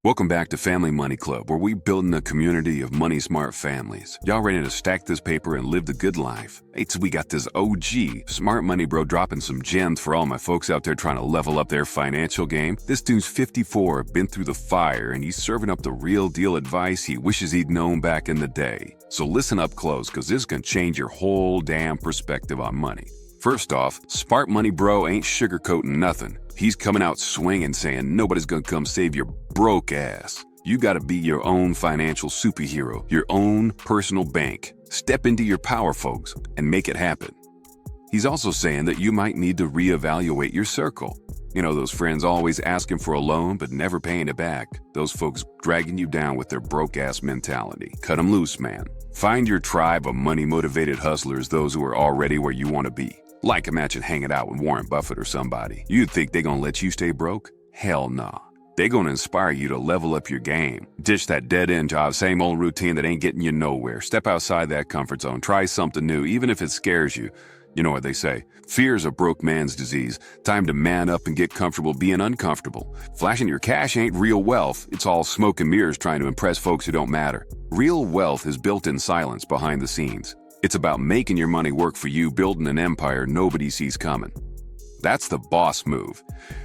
Welcome back to Family Money Club, where we building a community of money-smart families. Y'all ready to stack this paper and live the good life? It's we got this OG smart money bro dropping some gems for all my folks out there trying to level up their financial game. This dude's 54, been through the fire, and he's serving up the real deal advice he wishes he'd known back in the day. So listen up close, because this can change your whole damn perspective on money. First off, smart money bro ain't sugarcoating nothing. He's coming out swinging, saying nobody's gonna come save your broke ass. You gotta be your own financial superhero, your own personal bank. Step into your power, folks, and make it happen. He's also saying that you might need to reevaluate your circle. You know, those friends always asking for a loan but never paying it back. Those folks dragging you down with their broke-ass mentality. Cut them loose, man. Find your tribe of money-motivated hustlers, those who are already where you want to be. Like imagine hanging out with Warren Buffett or somebody. You'd think they gonna let you stay broke? Hell nah. They gonna inspire you to level up your game. Ditch that dead-end job, same old routine that ain't getting you nowhere. Step outside that comfort zone. Try something new, even if it scares you. You know what they say, fear's a broke man's disease. Time to man up and get comfortable being uncomfortable. Flashing your cash ain't real wealth. It's all smoke and mirrors trying to impress folks who don't matter. Real wealth is built in silence behind the scenes. It's about making your money work for you, building an empire nobody sees coming. That's the boss move.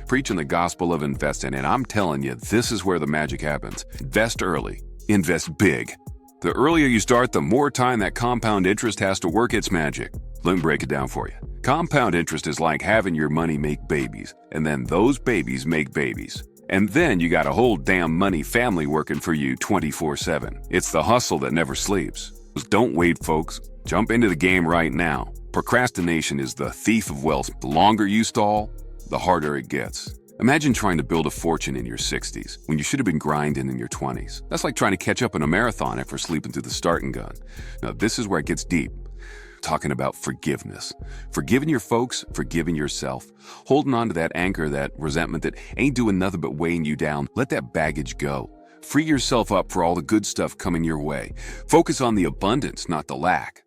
Preaching the gospel of investing, and I'm telling you, this is where the magic happens. Invest early. Invest big. The earlier you start, the more time that compound interest has to work its magic. Let me break it down for you. Compound interest is like having your money make babies, and then those babies make babies. And then you got a whole damn money family working for you 24/7. It's the hustle that never sleeps. Don't wait, folks. Jump into the game right now. Procrastination is the thief of wealth. The longer you stall, the harder it gets. Imagine trying to build a fortune in your 60s when you should have been grinding in your 20s. That's like trying to catch up in a marathon after sleeping through the starting gun. Now, this is where it gets deep. Talking about forgiveness. Forgiving your folks, forgiving yourself. Holding on to that anchor, that resentment that ain't doing nothing but weighing you down. Let that baggage go. Free yourself up for all the good stuff coming your way. Focus on the abundance, not the lack.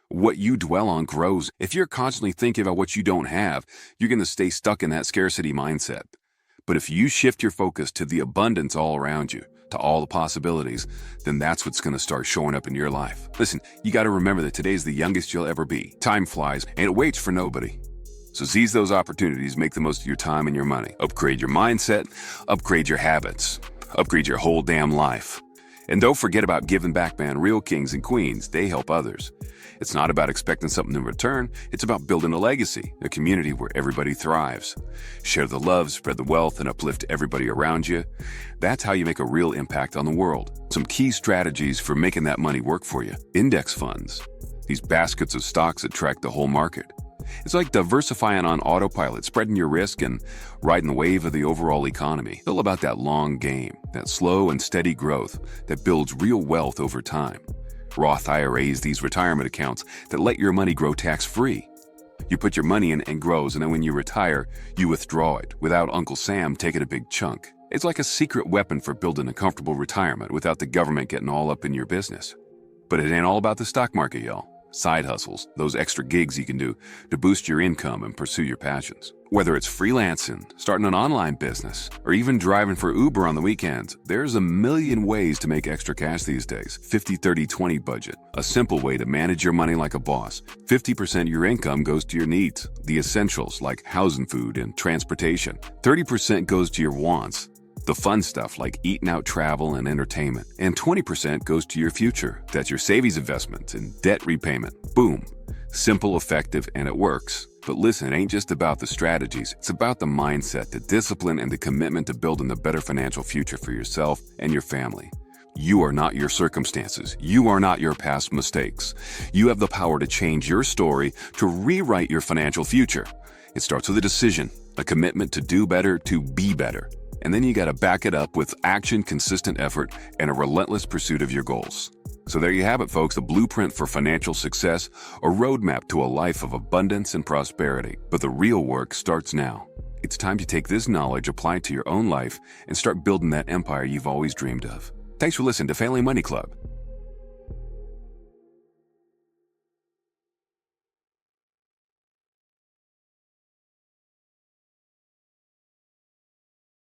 What you dwell on grows. If you're constantly thinking about what you don't have, you're going to stay stuck in that scarcity mindset. But if you shift your focus to the abundance all around you, to all the possibilities, then that's what's going to start showing up in your life. Listen, you got to remember that today's the youngest you'll ever be. Time flies, and it waits for nobody. So seize those opportunities, make the most of your time and your money. Upgrade your mindset, upgrade your habits, upgrade your whole damn life. And don't forget about giving back, man. Real kings and queens, they help others. It's not about expecting something in return. It's about building a legacy, a community where everybody thrives. Share the love, spread the wealth, and uplift everybody around you. That's how you make a real impact on the world. Some key strategies for making that money work for you. Index funds. These baskets of stocks that track the whole market. It's like diversifying on autopilot, spreading your risk and riding the wave of the overall economy. It's all about that long game, that slow and steady growth that builds real wealth over time. Roth IRAs, these retirement accounts that let your money grow tax-free. You put your money in and grows, and then when you retire, you withdraw it without Uncle Sam taking a big chunk. It's like a secret weapon for building a comfortable retirement without the government getting all up in your business. But it ain't all about the stock market, y'all. Side hustles, those extra gigs you can do to boost your income and pursue your passions. Whether it's freelancing, starting an online business, or even driving for Uber on the weekends, there's a million ways to make extra cash these days. 50-30-20 budget, a simple way to manage your money like a boss. 50% of your income goes to your needs, the essentials like housing, food, and transportation. 30% goes to your wants, the fun stuff like eating out, travel, and entertainment. And 20% goes to your future. That's your savings investment and debt repayment. Boom. Simple, effective, and it works. But listen, it ain't just about the strategies. It's about the mindset, the discipline, and the commitment to building a better financial future for yourself and your family. You are not your circumstances. You are not your past mistakes. You have the power to change your story, to rewrite your financial future. It starts with a decision, a commitment to do better, to be better. And then you got to back it up with action, consistent effort, and a relentless pursuit of your goals. So there you have it, folks, a blueprint for financial success, a roadmap to a life of abundance and prosperity. But the real work starts now. It's time to take this knowledge, apply it to your own life, and start building that empire you've always dreamed of. Thanks for listening to Family Money Club.